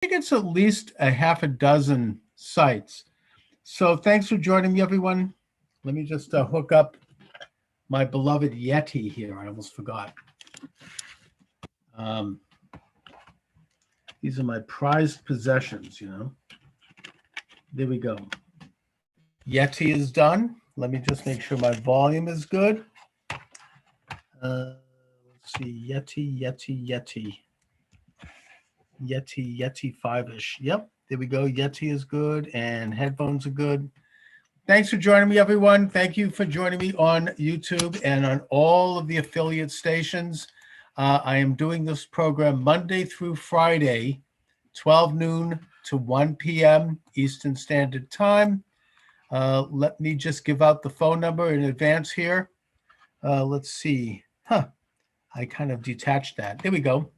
think it's at least a half a dozen sites. So thanks for joining me, everyone. Let me just hook up my beloved Yeti here. I almost forgot. Um, these are my prized possessions. There we go. Yeti is done. Let me just make sure my volume is good. Let's see, Yeti 5-ish. Yep, there we go. Yeti is good and headphones are good. Thanks for joining me, everyone. Thank you for joining me on YouTube and on all of the affiliate stations. I am doing this program Monday through Friday, 12 noon to 1 p.m. Eastern Standard Time. Let me just give out the phone number in advance here. Let's see. I kind of detached that. There we go.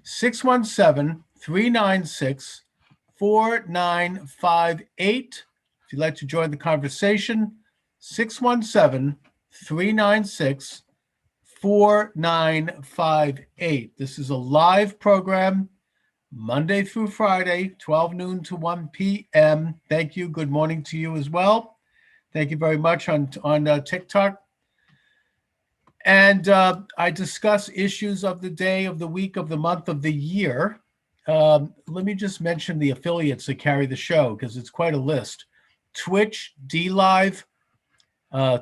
617-396-4958. If you'd like to join the conversation, 617-396-4958. This is a live program, Monday through Friday, 12 noon to 1 p.m. Thank you. Good morning to you as well. Thank you very much on TikTok. And I discuss issues of the day, of the week, of the month, of the year. Let me just mention the affiliates that carry the show, because it's quite a list. Twitch, DLive,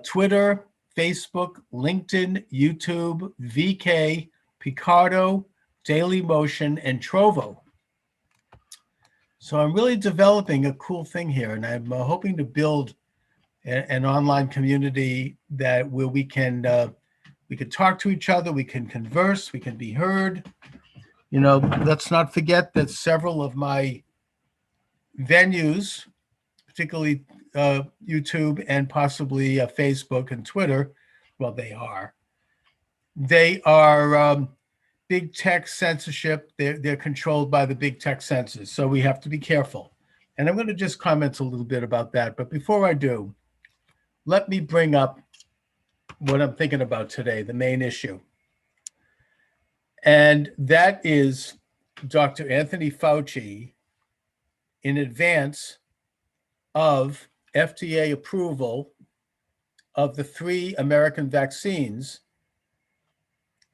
Twitter, Facebook, LinkedIn, YouTube, VK, Picardo, Daily Motion, and Trovo. So I'm really developing a cool thing here, and I'm hoping to build an online community where we can talk to each other, we can converse, we can be heard. Let's not forget that several of my venues, particularly YouTube and possibly Facebook and Twitter, well, they are big tech censorship. They're controlled by the big tech censors, so we have to be careful. And I'm going to just comment a little bit about that. But before I do, let me bring up what I'm thinking about today, the main issue. And that is Dr. Anthony Fauci, in advance of FDA approval of the 3 American vaccines,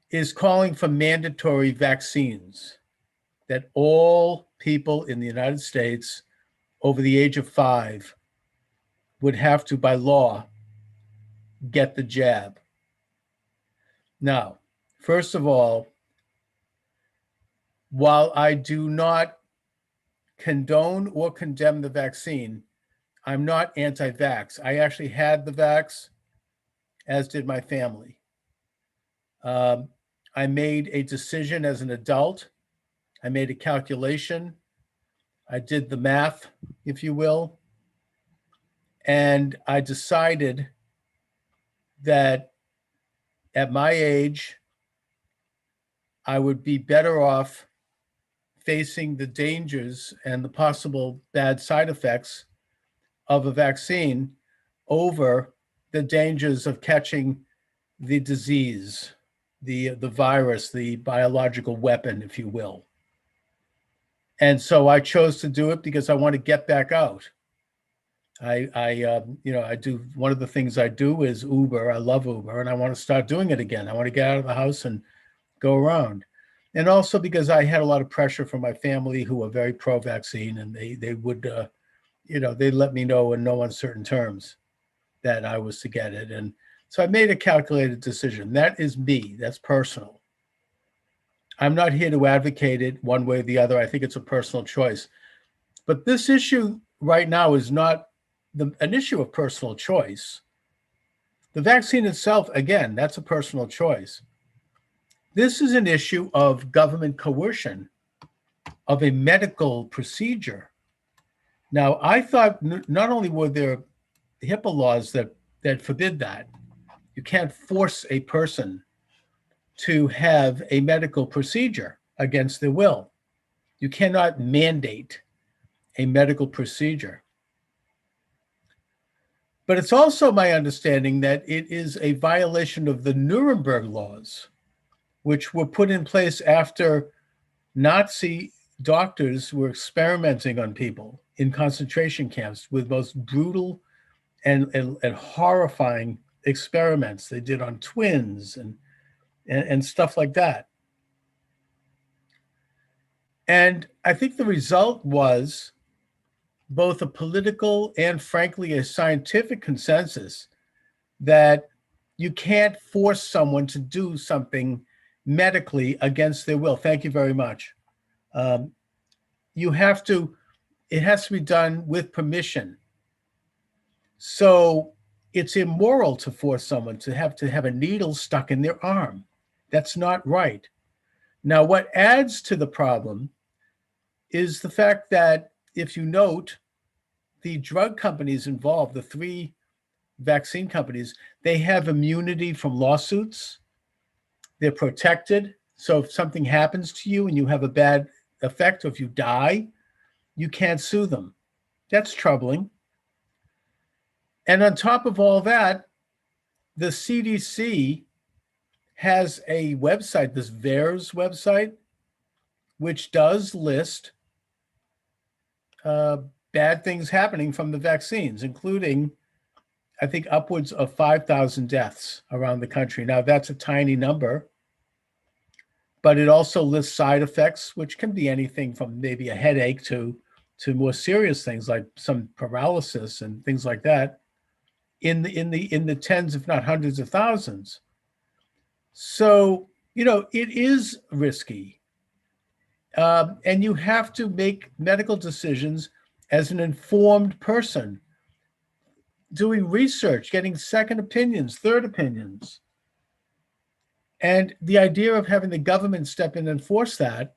is calling for mandatory vaccines, that all people in the United States over the age of 5 would have to, by law, get the jab. Now, first of all, while I do not condone or condemn the vaccine, I'm not anti-vax. I actually had the vax, as did my family. I made a decision as an adult. I made a calculation. I did the math, if you will. And I decided that at my age, I would be better off facing the dangers and the possible bad side effects of a vaccine over the dangers of catching the disease, the virus, the biological weapon, if you will. And so I chose to do it because I want to get back out. I do, one of the things I do is Uber. I love Uber, and I want to start doing it again. I want to get out of the house and go around. And also because I had a lot of pressure from my family, who are very pro-vaccine, and they would, they let me know in no uncertain terms that I was to get it. And so I made a calculated decision. That is me. That's personal. I'm not here to advocate it one way or the other. I think it's a personal choice. But this issue right now is not an issue of personal choice. The vaccine itself, again, that's a personal choice. This is an issue of government coercion of a medical procedure. Now, I thought not only were there HIPAA laws that forbid that, you can't force a person to have a medical procedure against their will. You cannot mandate a medical procedure. But it's also my understanding that it is a violation of the Nuremberg laws, which were put in place after Nazi doctors were experimenting on people in concentration camps with most brutal and horrifying experiments they did on twins and stuff like that. And I think the result was both a political and, frankly, a scientific consensus that you can't force someone to do something medically against their will. Thank you very much. You have to, it has to be done with permission. So it's immoral to force someone to have a needle stuck in their arm. That's not right. Now, what adds to the problem is the fact that, if you note, the drug companies involved, the three vaccine companies, they have immunity from lawsuits. They're protected. So if something happens to you and you have a bad effect, or if you die, you can't sue them. That's troubling. And on top of all that, the CDC has a website, this VAERS website, which does list bad things happening from the vaccines, including, I think, upwards of 5,000 deaths around the country. Now, that's a tiny number, but it also lists side effects, which can be anything from maybe a headache to more serious things like some paralysis and things like that, in the tens, if not hundreds of thousands. So, it is risky. And you have to make medical decisions as an informed person, doing research, getting second opinions, third opinions. And the idea of having the government step in and enforce that,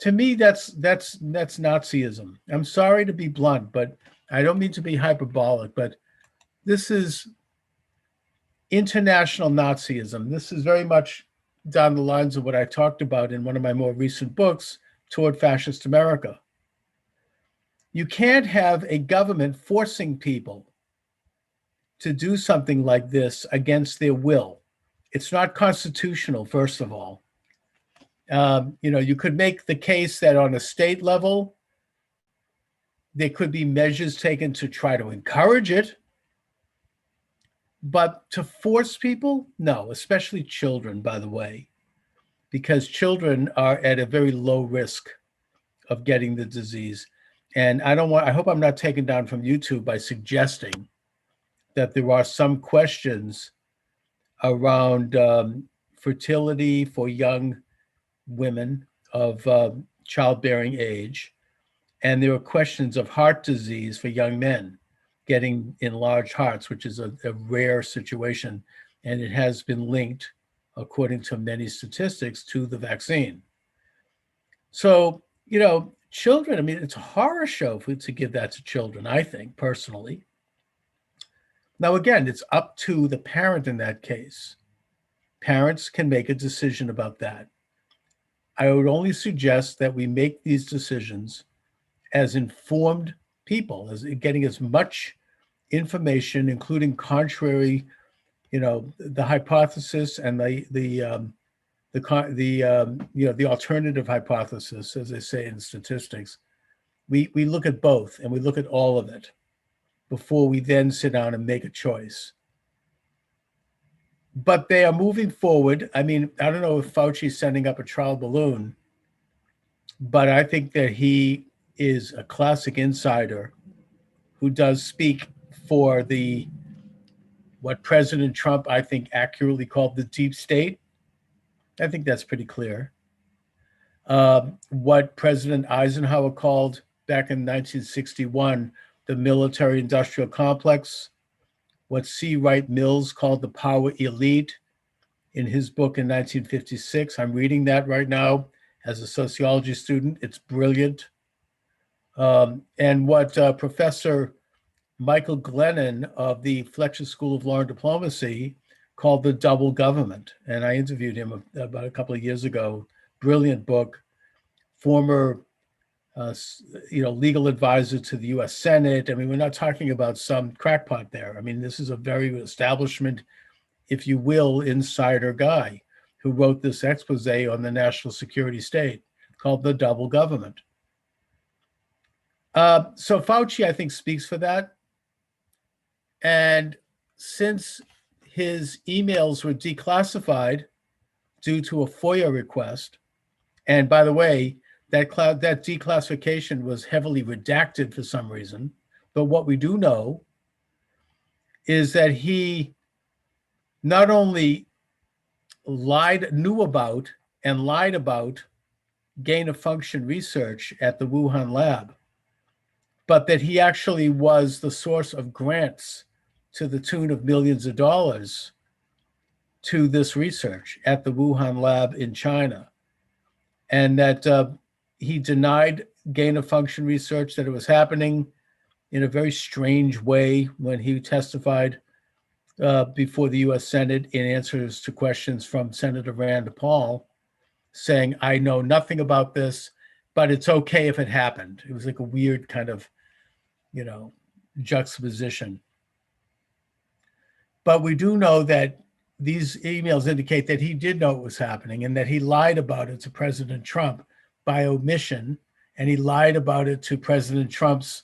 to me, that's Nazism. I'm sorry to be blunt, but I don't mean to be hyperbolic, but this is international Nazism. This is very much down the lines of what I talked about in one of my more recent books, Toward Fascist America. You can't have a government forcing people to do something like this against their will. It's not constitutional, first of all. You could make the case that on a state level, there could be measures taken to try to encourage it. But to force people, no, especially children, by the way, because children are at a very low risk of getting the disease. And I hope I'm not taken down from YouTube by suggesting that there are some questions around fertility for young women of childbearing age. And there are questions of heart disease for young men getting enlarged hearts, which is a rare situation. And it has been linked, according to many statistics, to the vaccine. So, children, I mean, it's a horror show to give that to children, I think, personally. Now, again, it's up to the parent in that case. Parents can make a decision about that. I would only suggest that we make these decisions as informed people, as getting as much information, including contrary, the hypothesis and the alternative hypothesis, as they say in statistics. We look at both, and we look at all of it before we then sit down and make a choice. But they are moving forward. I mean, I don't know if Fauci's sending up a trial balloon, but I think that he is a classic insider who does speak for what President Trump, I think, accurately called the deep state. I think that's pretty clear. What President Eisenhower called back in 1961, the military-industrial complex, what C. Wright Mills called the power elite in his book in 1956. I'm reading that right now as a sociology student. It's brilliant. And what Professor Michael Glennon of the Fletcher School of Law and Diplomacy called the double government. And I interviewed him about a couple of years ago. Brilliant book. Former legal advisor to the U.S. Senate. I mean, we're not talking about some crackpot there. I mean, this is a very establishment, if you will, insider guy who wrote this expose on the national security state. called the double government. So Fauci, I think, speaks for that. And since his emails were declassified due to a FOIA request, and by the way, that declassification was heavily redacted for some reason. But what we do know is that he not only knew about and lied about gain of function research at the Wuhan lab, but that he actually was the source of grants to the tune of millions of dollars to this research at the Wuhan lab in China. And that he denied gain of function research, that it was happening in a very strange way when he testified before the US Senate in answers to questions from Senator Rand Paul, saying, I know nothing about this, but it's okay if it happened. It was like a weird kind of, juxtaposition. But we do know that these emails indicate that he did know it was happening and that he lied about it to President Trump by omission, and he lied about it to President Trump's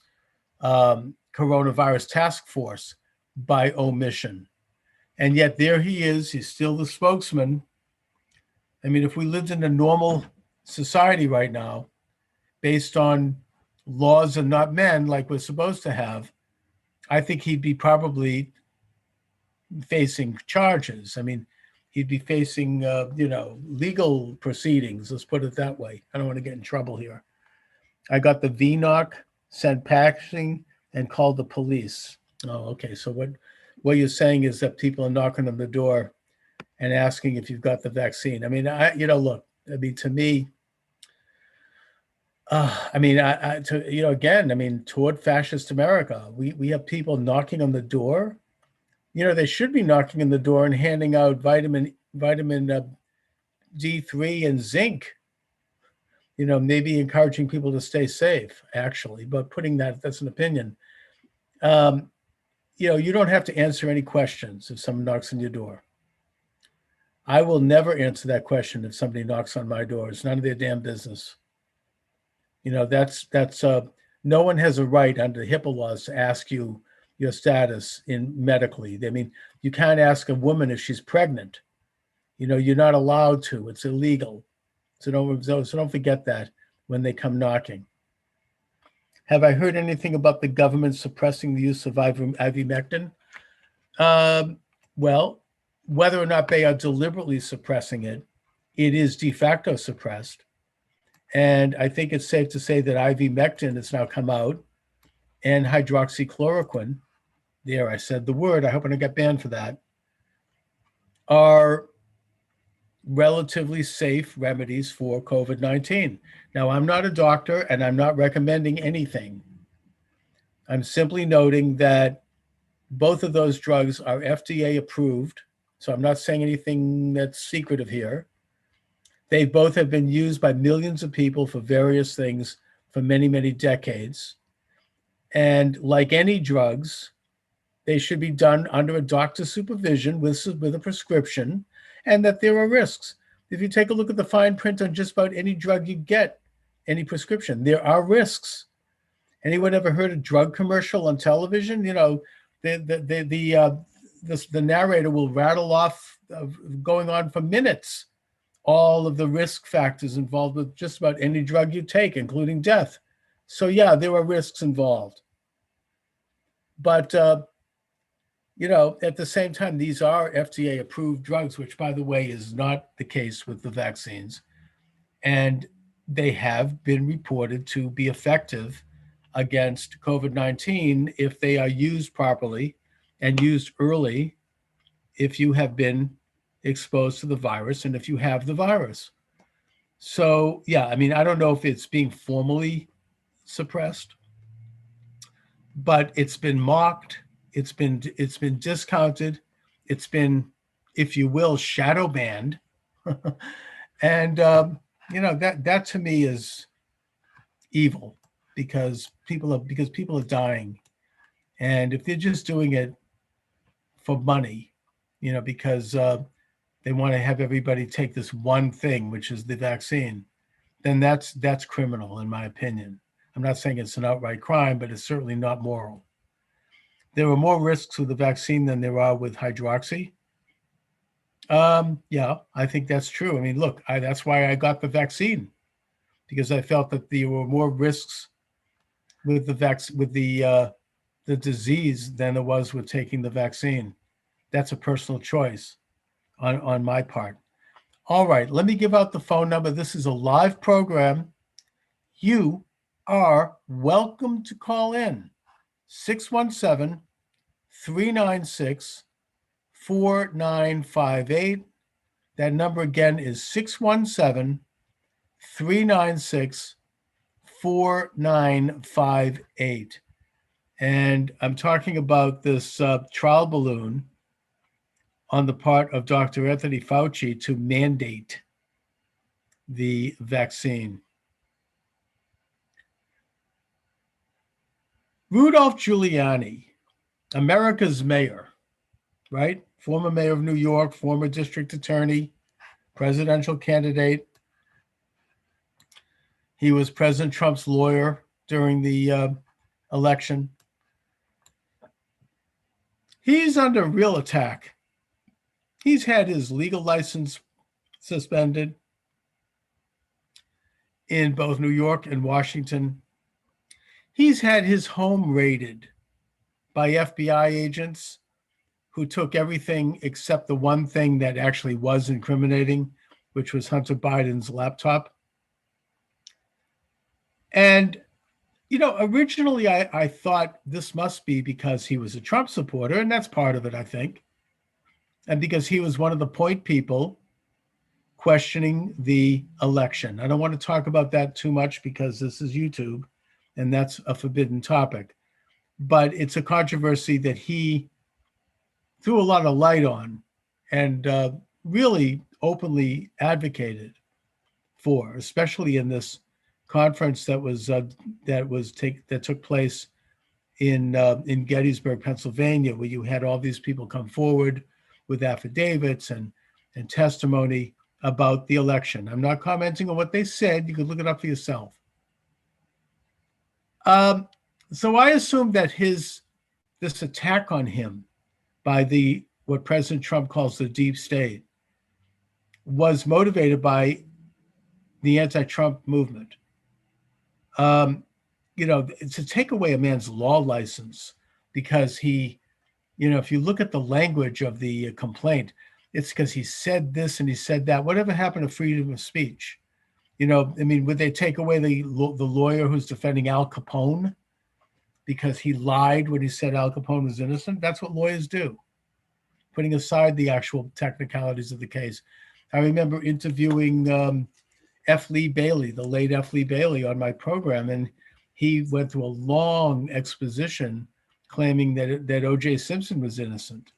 coronavirus task force by omission. And yet there he is. He's still the spokesman. I mean, if we lived in a normal society right now, based on laws and not men like we're supposed to have, I think he'd be probably facing charges. I mean, he'd be facing, legal proceedings. Let's put it that way. I don't want to get in trouble here. I got the VNOC, sent packing, and called the police. Oh, okay. So what you're saying is that people are knocking on the door and asking if you've got the vaccine. I mean, look, I mean, to me, toward fascist America, we have people knocking on the door. They should be knocking on the door and handing out vitamin D3 and zinc. Maybe encouraging people to stay safe, actually, but that's an opinion. You don't have to answer any questions if someone knocks on your door. I will never answer that question if somebody knocks on my door. It's none of their damn business. No one has a right under HIPAA laws to ask you your status medically. I mean, you can't ask a woman if she's pregnant. You're not allowed to. It's illegal. So don't forget that when they come knocking. Have I heard anything about the government suppressing the use of ivermectin? Well, whether or not they are deliberately suppressing it, it is de facto suppressed. And I think it's safe to say that ivermectin has now come out, and hydroxychloroquine, there I said the word, I hope I don't get banned for that, are relatively safe remedies for COVID-19. Now, I'm not a doctor and I'm not recommending anything. I'm simply noting that both of those drugs are FDA approved. So I'm not saying anything that's secretive here. They both have been used by millions of people for various things for many, many decades. And like any drugs, they should be done under a doctor's supervision with a prescription, and that there are risks. If you take a look at the fine print on just about any drug you get, any prescription, there are risks. Anyone ever heard a drug commercial on television? The narrator will rattle off, going on for minutes, all of the risk factors involved with just about any drug you take, including death. So yeah, there are risks involved. But at the same time, these are FDA approved drugs, which, by the way, is not the case with the vaccines. And they have been reported to be effective against COVID-19 if they are used properly and used early, if you have been exposed to the virus and if you have the virus. So, yeah, I mean, I don't know if it's being formally suppressed, but it's been mocked. It's been discounted. It's been, if you will, shadow banned. And, that to me is evil because people are dying. And if they're just doing it for money, because they want to have everybody take this one thing, which is the vaccine, then that's criminal, in my opinion. I'm not saying it's an outright crime, but it's certainly not moral. There are more risks with the vaccine than there are with hydroxy. Yeah, I think that's true. I mean, look, that's why I got the vaccine, because I felt that there were more risks with the disease than there was with taking the vaccine. That's a personal choice on my part. All right, let me give out the phone number. This is a live program. You are welcome to call in. 617-396-4958. That number again is 617-396-4958. And I'm talking about this trial balloon on the part of Dr. Anthony Fauci to mandate the vaccine. Rudolph Giuliani, America's mayor, right? Former mayor of New York, former district attorney, presidential candidate. He was President Trump's lawyer during the election. He's under real attack. He's had his legal license suspended in both New York and Washington. He's had his home raided by FBI agents who took everything except the one thing that actually was incriminating, which was Hunter Biden's laptop. And, you know, originally I thought this must be because he was a Trump supporter, and that's part of it, I think. And because he was one of the point people questioning the election. I don't want to talk about that too much because this is YouTube, and that's a forbidden topic. But it's a controversy that he threw a lot of light on and really openly advocated for, especially in this conference that took place in Gettysburg, Pennsylvania, where you had all these people come forward with affidavits and testimony about the election. I'm not commenting on what they said. You can look it up for yourself. So I assume that this attack on him by what President Trump calls the deep state was motivated by the anti-Trump movement. You know, to take away a man's law license because he, you know, if you look at the language of the complaint, it's because he said this and he said that. Whatever happened to freedom of speech? You know, I mean, would they take away the lawyer who's defending Al Capone because he lied when he said Al Capone was innocent? That's what lawyers do, putting aside the actual technicalities of the case. I remember interviewing F. Lee Bailey, the late F. Lee Bailey, on my program, and he went through a long exposition claiming that O.J. Simpson was innocent.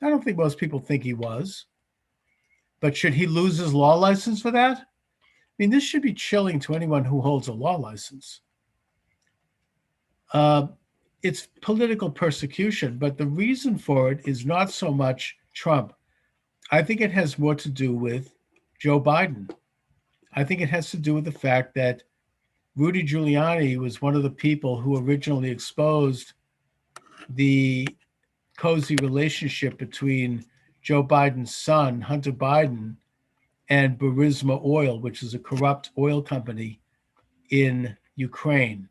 I don't think most people think he was. But should he lose his law license for that? I mean, this should be chilling to anyone who holds a law license. It's political persecution, but the reason for it is not so much Trump. I think it has more to do with Joe Biden. I think it has to do with the fact that Rudy Giuliani was one of the people who originally exposed the cozy relationship between Joe Biden's son, Hunter Biden, and Burisma Oil, which is a corrupt oil company in Ukraine.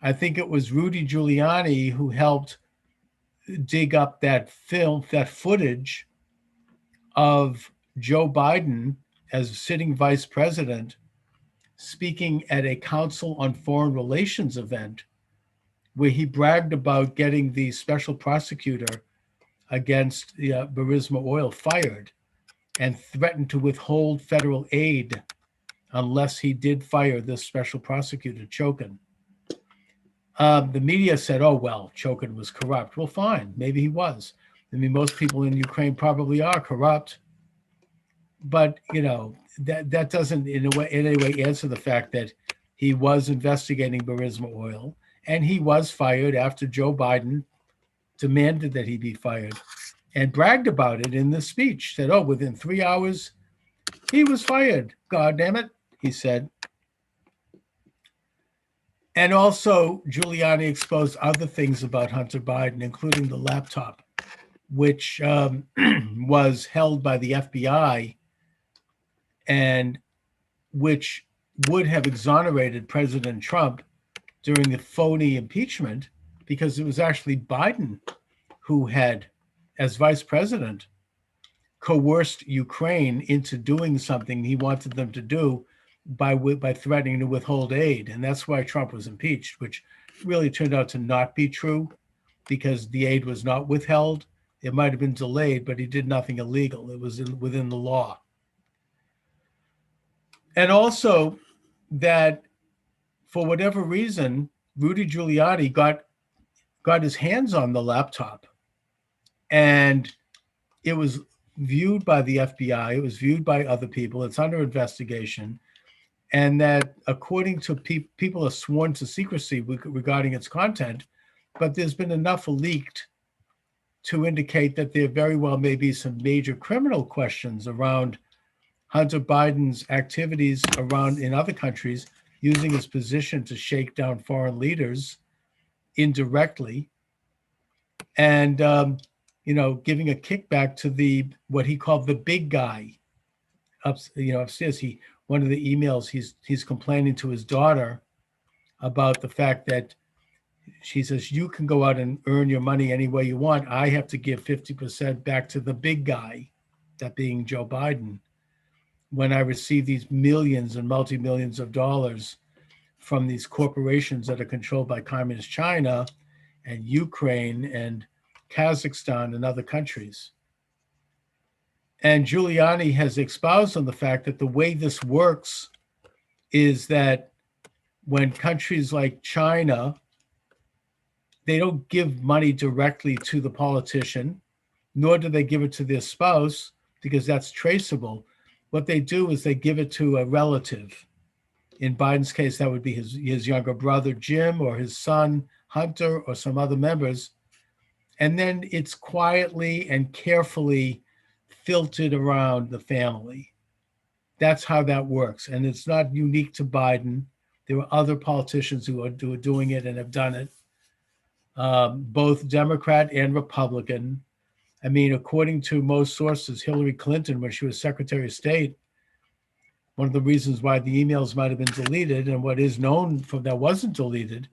I think it was Rudy Giuliani who helped dig up that footage of Joe Biden as sitting vice president speaking at a Council on Foreign Relations event where he bragged about getting the special prosecutor against Burisma Oil fired and threatened to withhold federal aid unless he did fire this special prosecutor, Chokin. The media said, oh, well, Chokin was corrupt. Well, fine, maybe he was. I mean, most people in Ukraine probably are corrupt. But, you know, that doesn't in any way answer the fact that he was investigating Burisma Oil and he was fired after Joe Biden demanded that he be fired and bragged about it in the speech. Said, oh, within 3 hours, he was fired. God damn it, he said. And also, Giuliani exposed other things about Hunter Biden, including the laptop, which was held by the FBI and which would have exonerated President Trump during the phony impeachment, because it was actually Biden who had, as vice president, coerced Ukraine into doing something he wanted them to do by threatening to withhold aid. And that's why Trump was impeached, which really turned out to not be true, because the aid was not withheld. It might have been delayed, but he did nothing illegal. It was within the law. And also that for whatever reason, Rudy Giuliani got his hands on the laptop, and it was viewed by the FBI. It was viewed by other people. It's under investigation. And that according to people are sworn to secrecy regarding its content, but there's been enough leaked to indicate that there very well may be some major criminal questions around Hunter Biden's activities around in other countries, using his position to shake down foreign leaders indirectly, and giving a kickback to what he called the big guy upstairs. One of the emails, he's complaining to his daughter about the fact that she says, you can go out and earn your money any way you want. I have to give 50% back to the big guy, that being Joe Biden, when I receive these millions and multi-millions of dollars from these corporations that are controlled by communist China and Ukraine and Kazakhstan and other countries. And Giuliani has espoused on the fact that the way this works is that when countries like China, they don't give money directly to the politician, nor do they give it to their spouse, because that's traceable. What they do is they give it to a relative. In Biden's case, that would be his younger brother, Jim, or his son, Hunter, or some other members. And then it's quietly and carefully filtered around the family. That's how that works. And it's not unique to Biden. There are other politicians who are doing it and have done it, both Democrat and Republican. I mean, according to most sources, Hillary Clinton, when she was Secretary of State, one of the reasons why the emails might have been deleted, and what is known from that wasn't deleted,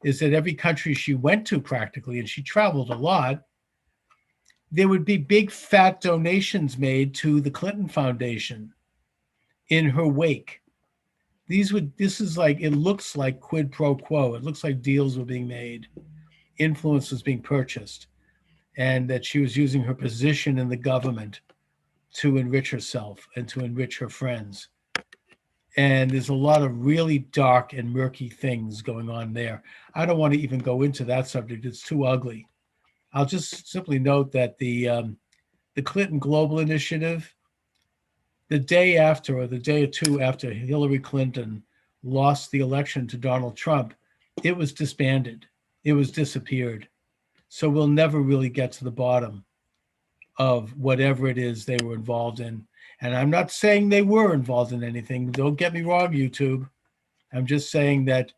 is that every country she went to practically, and she traveled a lot, there would be big fat donations made to the Clinton Foundation in her wake. This is like, it looks like quid pro quo. It looks like deals were being made, influence was being purchased, and that she was using her position in the government to enrich herself and to enrich her friends. And there's a lot of really dark and murky things going on there. I don't want to even go into that subject. It's too ugly. I'll just simply note that the Clinton Global Initiative, the day after, or the day or two after Hillary Clinton lost the election to Donald Trump, it was disbanded. It was disappeared. So we'll never really get to the bottom of whatever it is they were involved in. And I'm not saying they were involved in anything. Don't get me wrong, YouTube. I'm just saying that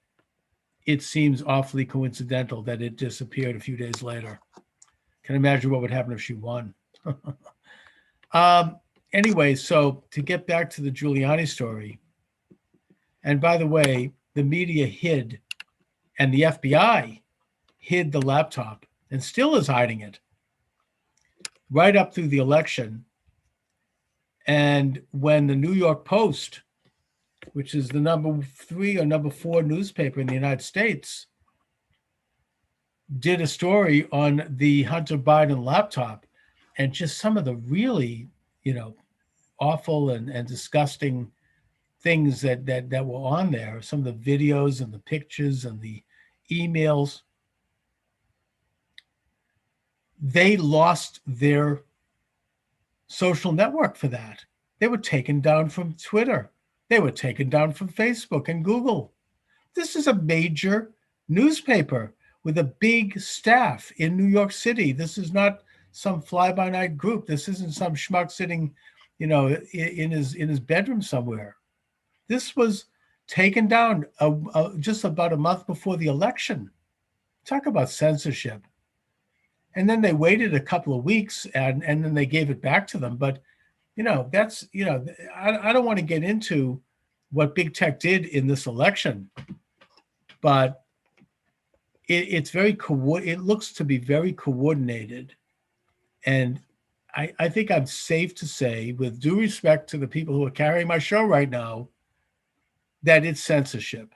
it seems awfully coincidental that it disappeared a few days later. Can imagine what would happen if she won. Anyway, so to get back to the Giuliani story, and by the way, the media hid, and the FBI hid the laptop and still is hiding it right up through the election. And when the New York Post, which is the number 3 or number 4 newspaper in the United States, did a story on the Hunter Biden laptop and just some of the really, awful and disgusting things that were on there, some of the videos and the pictures and the emails, they lost their social network for that. They were taken down from Twitter. They were taken down from Facebook and Google. This is a major newspaper with a big staff in New York City. This is not some fly-by-night group. This isn't some schmuck sitting, in his bedroom somewhere. This was taken down just about a month before the election. Talk about censorship. And then they waited a couple of weeks and then they gave it back to them. But, that's, I don't want to get into what big tech did in this election, but it looks to be very coordinated. And I think I'm safe to say, with due respect to the people who are carrying my show right now, that it's censorship.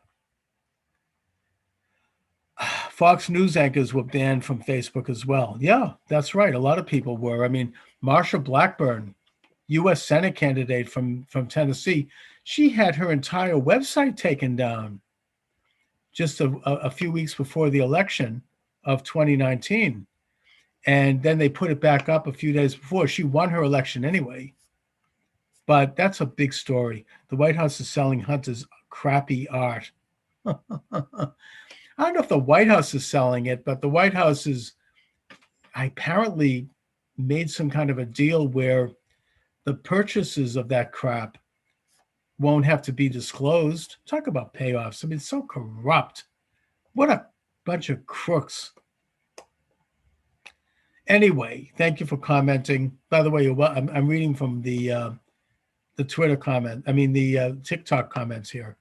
Fox News anchors were banned from Facebook as well. Yeah, that's right. A lot of people were. I mean, Marsha Blackburn, U.S. Senate candidate from Tennessee, she had her entire website taken down just a few weeks before the election of 2019. And then they put it back up a few days before. She won her election anyway. But that's a big story. The White House is selling Hunter's crappy art. I don't know if the White House is selling it, but the White House is apparently made some kind of a deal where the purchases of that crap won't have to be disclosed. Talk about payoffs. I mean, it's so corrupt. What a bunch of crooks. Anyway, thank you for commenting. By the way, I'm reading from the Twitter comment. I mean, the TikTok comments here.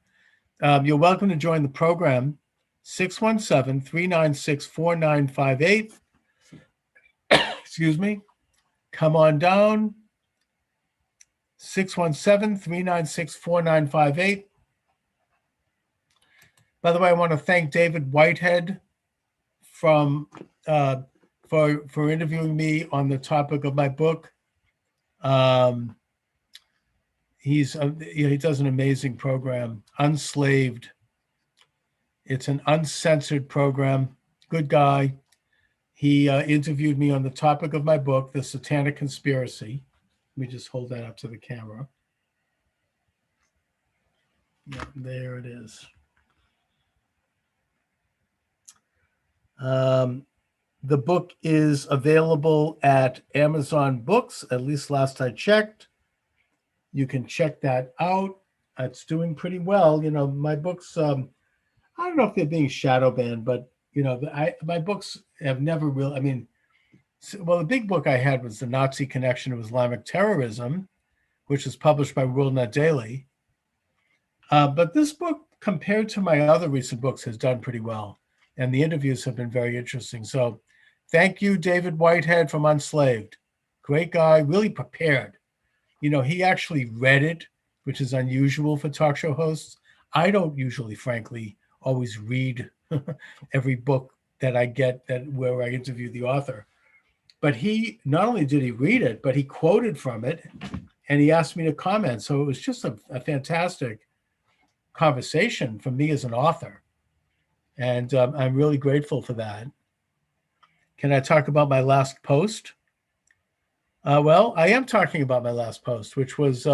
You're welcome to join the program. 617-396-4958. Excuse me. Come on down. 617-396-4958. By the way, I want to thank David Whitehead for interviewing me on the topic of my book. He does an amazing program, Unslaved. It's an uncensored program. Good guy. He interviewed me on the topic of my book, The Satanic Conspiracy. Let me just hold that up to the camera. Yeah, there it is. The book is available at Amazon Books, at least last I checked. You can check that out. It's doing pretty well. My books, I don't know if they're being shadow banned, but, my books have never really, the big book I had was The Nazi Connection of Islamic Terrorism, which was published by WorldNet Daily. But this book, compared to my other recent books, has done pretty well. And the interviews have been very interesting. So thank you, David Whitehead from Unslaved. Great guy, really prepared. He actually read it, which is unusual for talk show hosts. I don't usually, frankly, always read every book that I get where I interview the author. But he, not only did he read it, but he quoted from it and he asked me to comment. So it was just a fantastic conversation for me as an author. And I'm really grateful for that. Can I talk about my last post? Well, I am talking about my last post, which was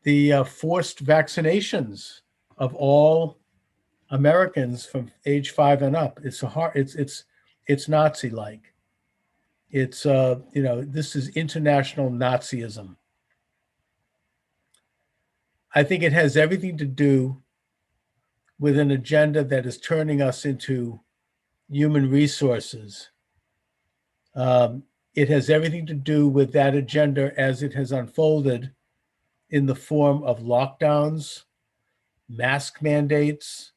the forced vaccinations of all Americans from age 5 and up. It's Nazi-like. It's this is international Nazism. I think it has everything to do with an agenda that is turning us into human resources. It has everything to do with that agenda as it has unfolded in the form of lockdowns, mask mandates.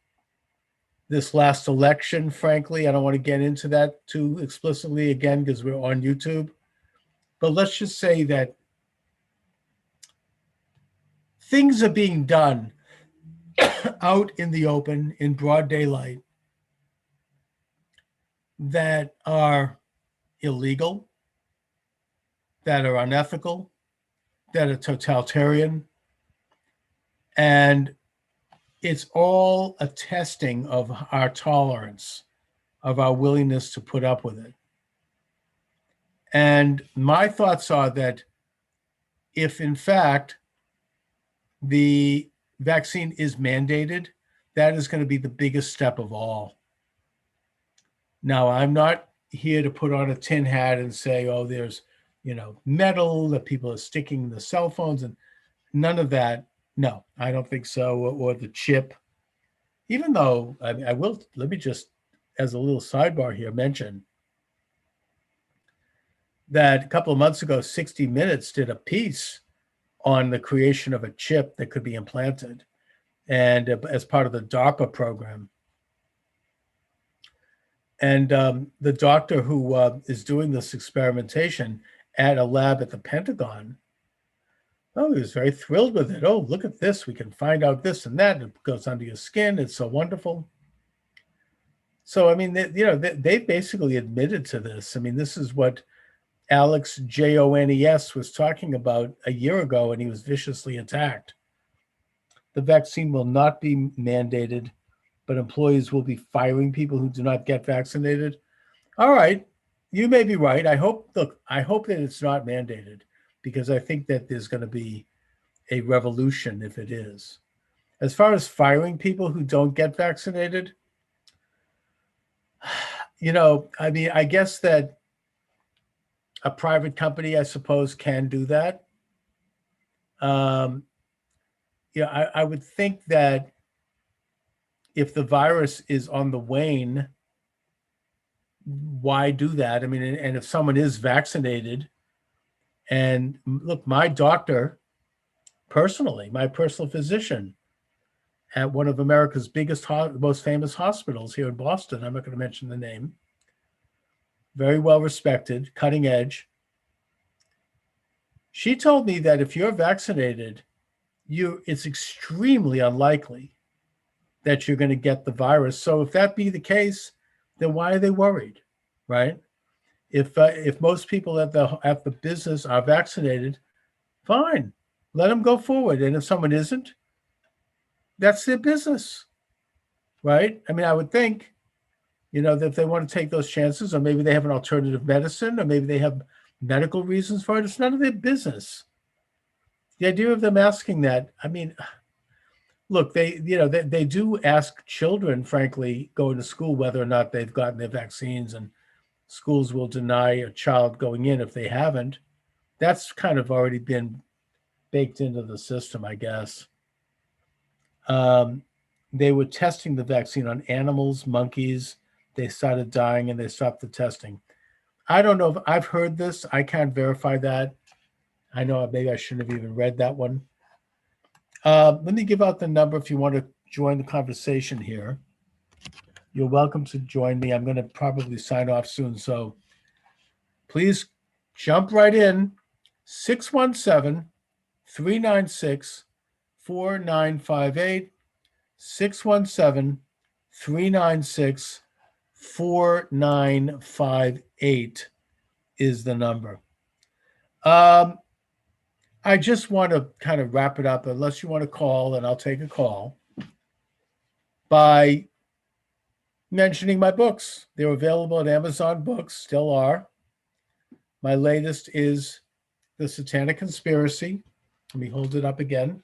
This last election, frankly, I don't want to get into that too explicitly again because we're on YouTube. But let's just say that things are being done out in the open, in broad daylight, that are illegal, that are unethical, that are totalitarian. And it's all a testing of our tolerance, of our willingness to put up with it. And my thoughts are that if, in fact, the vaccine is mandated, that is going to be the biggest step of all. Now, I'm not here to put on a tin hat and say, oh, there's, metal that people are sticking in the cell phones and none of that No, I don't think so. Or the chip. Even though I will, let me just, as a little sidebar here, mention that a couple of months ago, 60 Minutes did a piece on the creation of a chip that could be implanted, and as part of the DARPA program. And the doctor who is doing this experimentation at a lab at the Pentagon, oh, he was very thrilled with it. Oh, look at this. We can find out this and that. It goes under your skin. It's so wonderful. So, I mean, they basically admitted to this. I mean, this is what Alex Jones was talking about a year ago, and he was viciously attacked. The vaccine will not be mandated, but employees will be firing people who do not get vaccinated. All right, you may be right. I hope that it's not mandated, because I think that there's going to be a revolution if it is. As far as firing people who don't get vaccinated, I mean, I guess that a private company, I suppose, can do that. I would think that if the virus is on the wane, why do that? I mean, and if someone is vaccinated, and look, my doctor, personally, my personal physician at one of America's biggest, most famous hospitals here in Boston, I'm not going to mention the name, very well respected, cutting edge. She told me that if you're vaccinated, it's extremely unlikely that you're going to get the virus. So if that be the case, then why are they worried, right? If most people at the business are vaccinated, fine, let them go forward. And if someone isn't, that's their business, right? I mean, I would think, that if they want to take those chances, or maybe they have an alternative medicine, or maybe they have medical reasons for it, it's none of their business. The idea of them asking that, I mean, look, they do ask children, frankly, going to school whether or not they've gotten their vaccines, and schools will deny a child going in if they haven't. That's kind of already been baked into the system, I guess. They were testing the vaccine on animals, monkeys. They started dying and they stopped the testing. I don't know if I've heard this. I can't verify that. I know maybe I shouldn't have even read that one. Let me give out the number if you want to join the conversation here. You're welcome to join me. I'm going to probably sign off soon, so please jump right in. 617-396-4958. 617-396-4958 is the number. I just want to kind of wrap it up, unless you want to call, and I'll take a call, by mentioning my books. They're available at Amazon Books, still are. My latest is The Satanic Conspiracy. Let me hold it up again.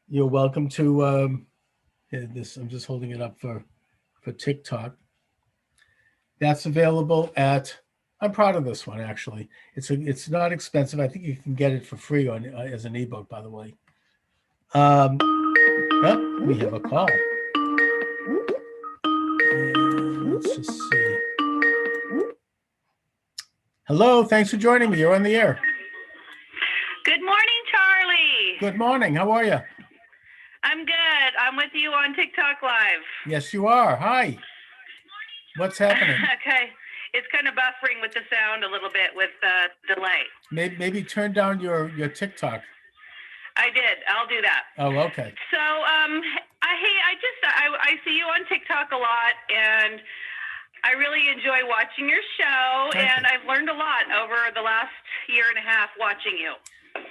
You're welcome to this. I'm just holding it up for TikTok. That's available at, I'm proud of this one, actually. It's not expensive. I think you can get it for free on as an ebook, by the way. We have a call. Let's just see. Hello, thanks for joining me. You're on the air. Good morning, Charlie. Good morning. How are you? I'm good. I'm with you on TikTok Live. Yes, you are. Hi. What's happening? Okay. It's kind of buffering with the sound a little bit with delay. Maybe turn down your TikTok. I did. I'll do that. Oh, okay. So, I see you on TikTok a lot, and I really enjoy watching your show, and I've learned a lot over the last year and a half watching you.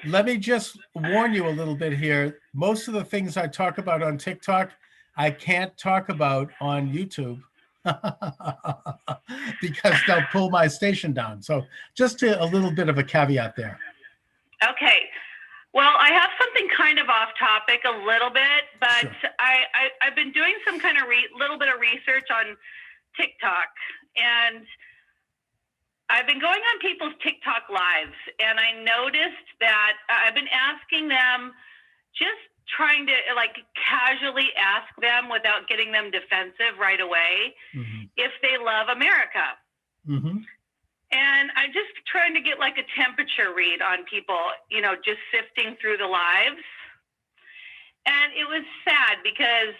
Let me just warn you a little bit here. Most of the things I talk about on TikTok, I can't talk about on YouTube because they'll pull my station down. So just a little bit of a caveat there. Okay. Well, I have something kind of off topic a little bit, but sure. I've been doing some kind of little bit of research on TikTok, and I've been going on people's TikTok lives, and I noticed that I've been asking them, just trying to like casually ask them without getting them defensive right away, if they love America. And I'm just trying to get like a temperature read on people, you know, just sifting through the lives. And it was sad because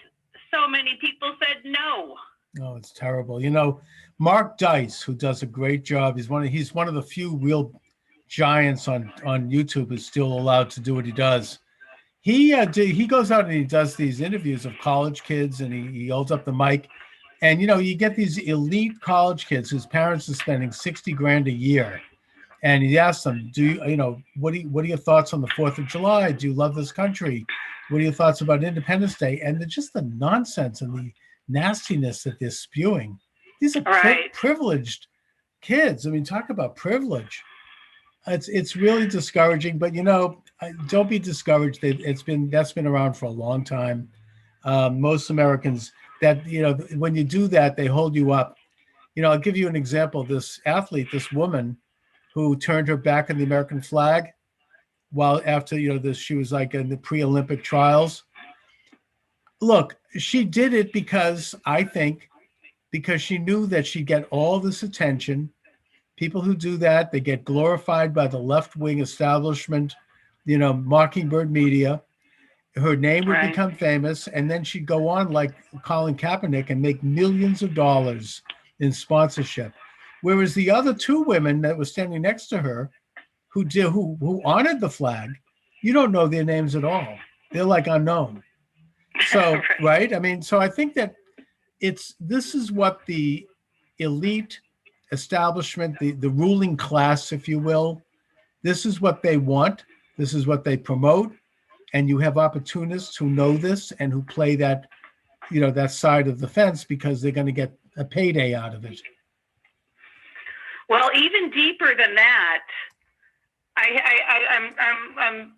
so many people said no. Oh, it's terrible. You know, Mark Dice, who does a great job, he's one of the few real giants on YouTube who's still allowed to do what he does. He goes out and he does these interviews of college kids, and he holds up the mic. And, you know, you get these elite college kids whose parents are spending $60,000 a year. And he asks them, what are your thoughts on the 4th of July? Do you love this country? What are your thoughts about Independence Day? And just the nonsense and the nastiness that they're spewing. These are privileged kids. I mean, talk about privilege. It's really discouraging, but, you know, don't be discouraged. That's been around for a long time. Most Americans, that, you know, when you do that, they hold you up. You know, I'll give you an example. This athlete, this woman who turned her back on the American flag after, you know, she was like in the pre-Olympic trials. Look, she did it because she knew that she'd get all this attention. People who do that, they get glorified by the left-wing establishment, you know, Mockingbird media. Her name would become famous, and then she'd go on like Colin Kaepernick and make millions of dollars in sponsorship. Whereas the other two women that were standing next to her, who honored the flag, you don't know their names at all. They're like unknown. So, right? I mean, so I think that this is what the elite establishment, the ruling class, if you will, this is what they want. This is what they promote. And you have opportunists who know this and who play that, you know, that side of the fence because they're going to get a payday out of it. Well, even deeper than that, I'm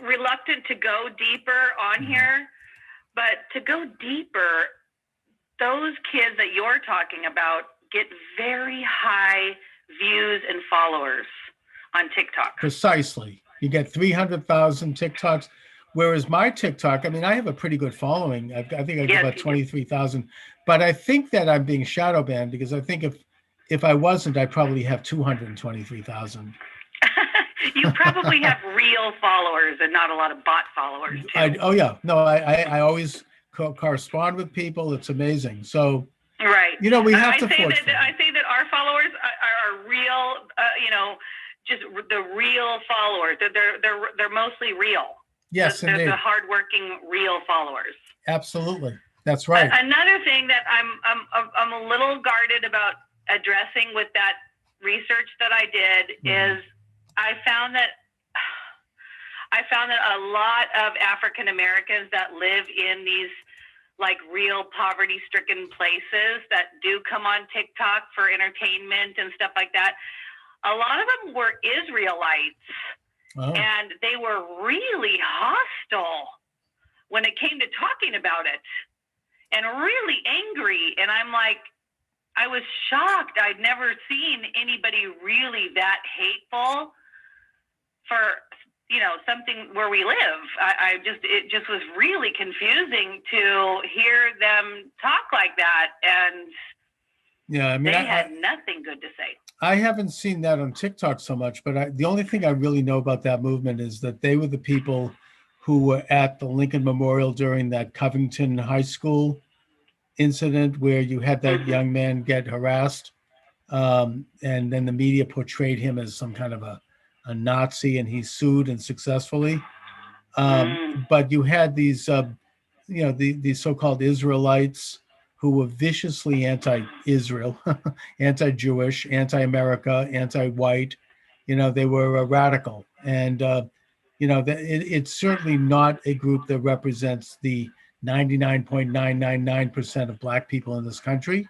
reluctant to go deeper on here, but to go deeper, those kids that you're talking about get very high views and followers on TikTok. Precisely. You get 300,000 TikToks, whereas my TikTok, I mean, I have a pretty good following. I think I get about 23,000, but I think that I'm being shadow banned because I think if I wasn't, I'd probably have 223,000. You probably have real followers and not a lot of bot followers too. I always correspond with people. It's amazing. So, you know, we have to forge that. I say that our followers are real, you know, just the real followers. They're mostly real. Yes, they're indeed. the hardworking, real followers. Absolutely, that's right. Another thing that I'm a little guarded about addressing with that research that I did is I found that a lot of African Americans that live in these like real poverty-stricken places that do come on TikTok for entertainment and stuff like that, a lot of them were Israelites, and they were really hostile when it came to talking about it and really angry. And I'm like, I was shocked. I'd never seen anybody really that hateful for, you know, something where we live. It just was really confusing to hear them talk like that. And yeah, I mean, they had nothing good to say. I haven't seen that on TikTok so much, but the only thing I really know about that movement is that they were the people who were at the Lincoln Memorial during that Covington High School incident where you had that young man get harassed, and then the media portrayed him as some kind of a Nazi, and he sued and successfully. But you had these, these so-called Israelites who were viciously anti-Israel, anti-Jewish, anti-America, anti-white. You know, they were radical. And, it's certainly not a group that represents the 99.999% of Black people in this country,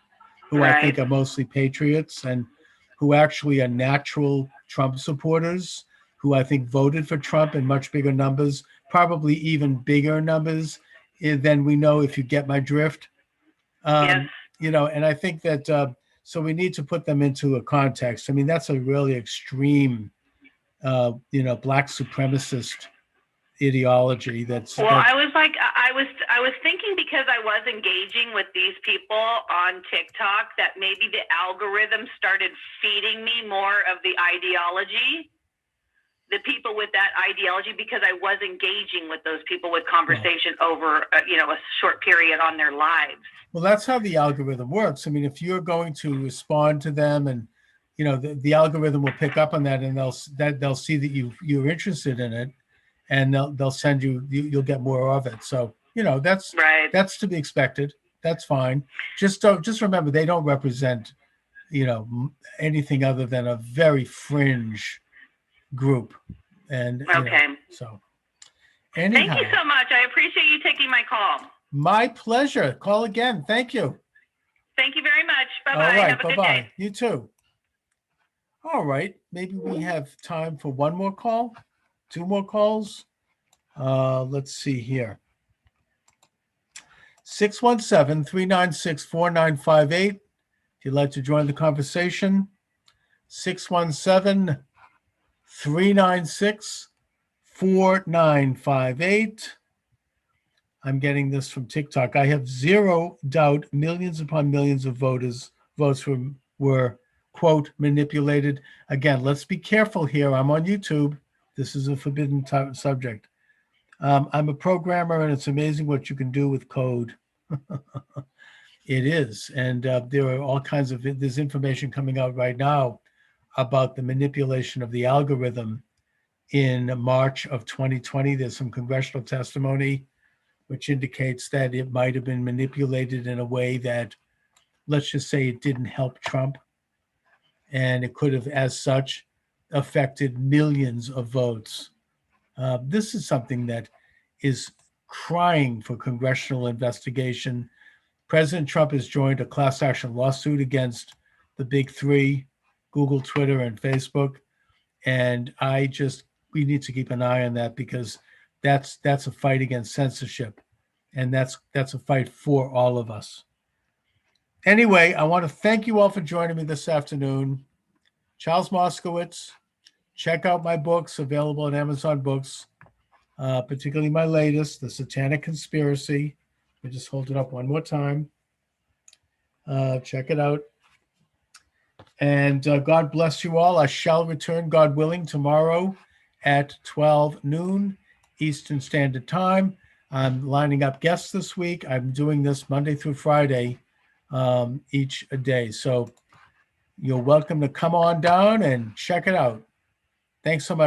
who I think are mostly patriots and who actually are natural Trump supporters, who I think voted for Trump in much bigger numbers, probably even bigger numbers than we know, if you get my drift. Yes. And I think that So we need to put them into a context. I mean, that's a really extreme, black supremacist ideology. I was thinking, because I was engaging with these people on TikTok, that maybe the algorithm started feeding me more of the ideology, the people with that ideology, because I was engaging with those people with conversation over a short period on their lives. Well, that's how the algorithm works. I mean, if you're going to respond to them, and the algorithm will pick up on that, and they'll see that you're interested in it, and they'll send you'll get more of it. So that's right. That's to be expected. That's fine. Just remember, they don't represent anything other than a very fringe group. And okay. So Thank anyhow, you so much. I appreciate you taking my call. My pleasure. Call again. Thank you. Thank you very much. Bye-bye. All right. Have a good day. You too. All right. Maybe we have time for one more call, two more calls. Let's see here. 617-396-4958. If you'd like to join the conversation, 617-396-4958. I'm getting this from TikTok. I have zero doubt millions upon millions of votes were, quote, manipulated. Again, let's be careful here. I'm on YouTube. This is a forbidden subject. I'm a programmer, and it's amazing what you can do with code. It is. And there are all kinds of, there's information coming out right now about the manipulation of the algorithm in March of 2020. There's some congressional testimony which indicates that it might have been manipulated in a way that, let's just say, it didn't help Trump. And it could have, as such, affected millions of votes. This is something that is crying for congressional investigation. President Trump has joined a class action lawsuit against the big three, Google, Twitter, and Facebook. And we need to keep an eye on that, because that's a fight against censorship. And that's a fight for all of us. Anyway, I want to thank you all for joining me this afternoon. Charles Moscowitz. Check out my books available on Amazon Books, particularly my latest, The Satanic Conspiracy. Let me just hold it up one more time. Check it out. And God bless you all. I shall return, God willing, tomorrow at 12 noon Eastern Standard Time. I'm lining up guests this week. I'm doing this Monday through Friday, each a day. So you're welcome to come on down and check it out. Thanks so much.